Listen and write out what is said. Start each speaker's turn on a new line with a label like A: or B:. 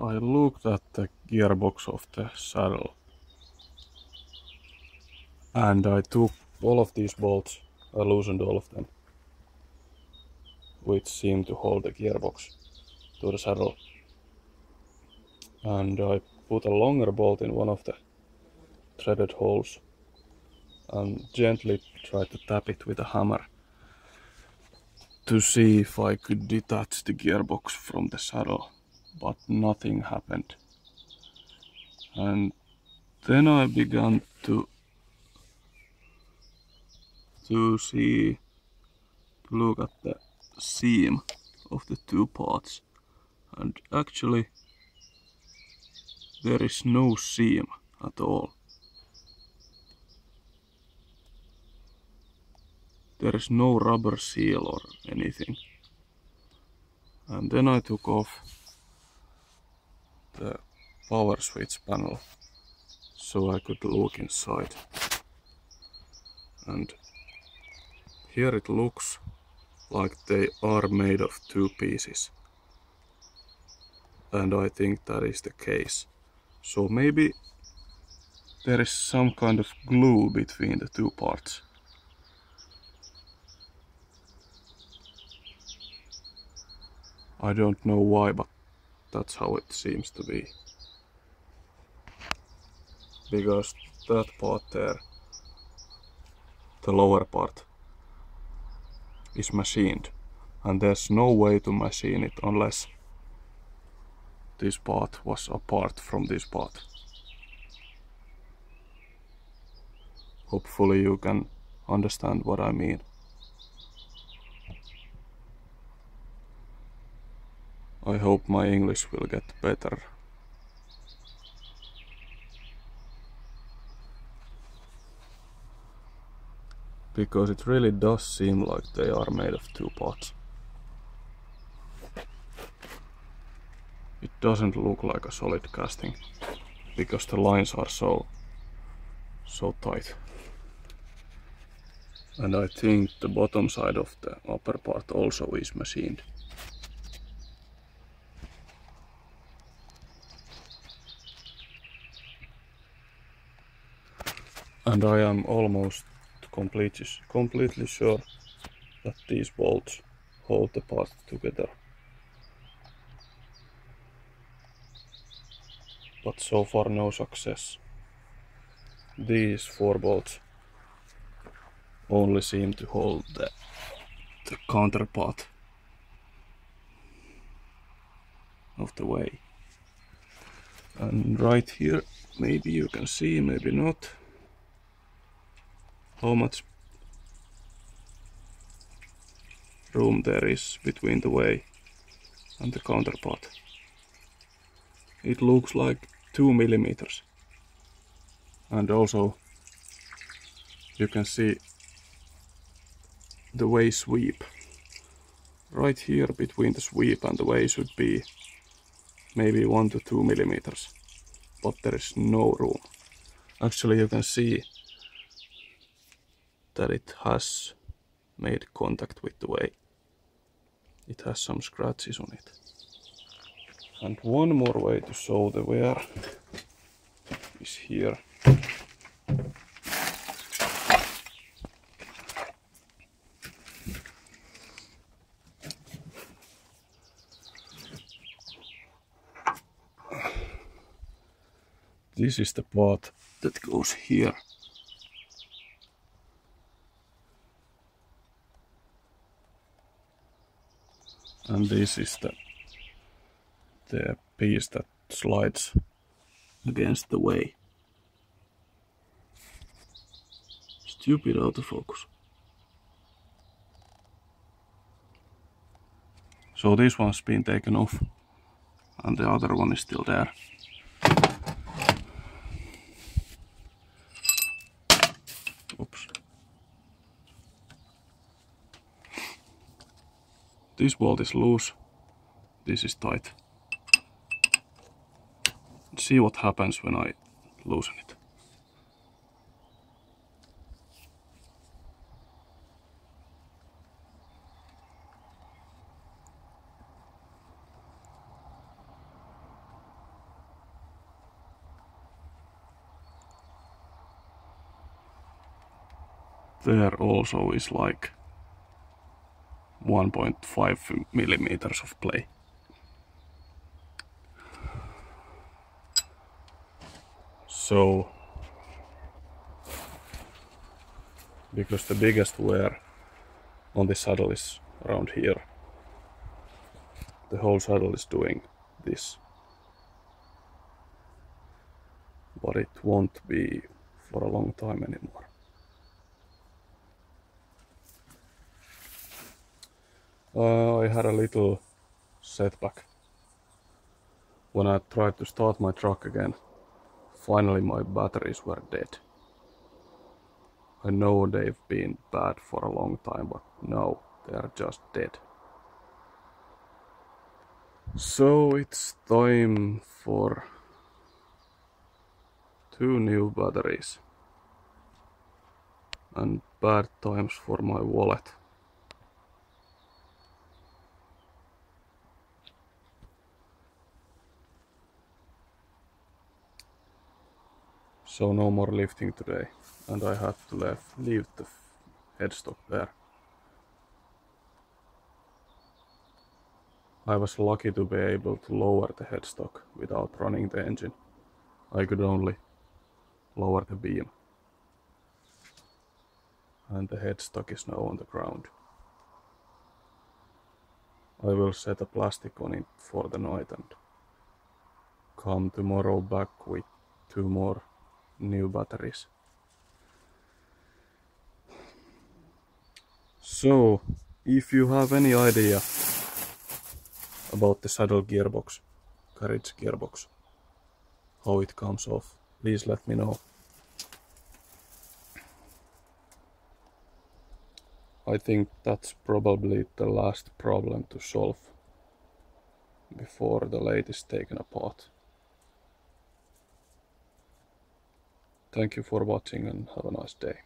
A: I looked at the gearbox of the saddle and I took all of these bolts, I loosened all of them, which seem to hold the gearbox to the saddle. And I put a longer bolt in one of the threaded holes and gently tried to tap it with a hammer to see if I could detach the gearbox from the saddle, but nothing happened. And then I began to look at the seam of the two parts, and actually there is no seam at all. There is no rubber seal or anything. And then I took off the power switch panel so I could look inside. And here it looks like they are made of two pieces. And I think that is the case. So maybe there is some kind of glue between the two parts. I don't know why, but that's how it seems to be. Because that part there, the lower part, is machined. And there's no way to machine it unless this part was apart from this part. Hopefully you can understand what I mean. I hope my English will get better. Because it really does seem like they are made of two parts. It doesn't look like a solid casting because the lines are so tight. And I think the bottom side of the upper part also is machined. And I am almost completely sure that these bolts hold the parts together. But so far no success. These 4 bolts only seem to hold the counterpart of the way. And right here, maybe you can see, maybe not, how much room there is between the way and the counterpart. It looks like 2 millimeters. And also you can see the way sweep. Right here between the sweep and the way should be maybe 1 to 2 millimeters, but there is no room. Actually you can see that it has made contact with the way. It has some scratches on it. And one more way to show the wear is here. This is the part that goes here. And this is the piece that slides against the way. Stupid autofocus. So this one's been taken off and the other one is still there. Oops. This bolt is loose, this is tight. See what happens when I loosen it. there also is like 1.5 millimeters of play. So, because the biggest wear on the saddle is around here, the whole saddle is doing this. But it won't be for a long time anymore. I had a little setback. When I tried to start my truck again, finally my batteries were dead. I know they've been bad for a long time, but no, they are just dead. So it's time for 2 new batteries. And bad times for my wallet. So no more lifting today, and I had to leave the headstock there. I was lucky to be able to lower the headstock without running the engine. I could only lower the beam. And the headstock is now on the ground. I will set a plastic on it for the night and come tomorrow back with 2 more new batteries. So, if you have any idea about the saddle gearbox, carriage gearbox, how it comes off, please let me know. I think that's probably the last problem to solve before the lathe is taken apart. Thank you for watching and have a nice day.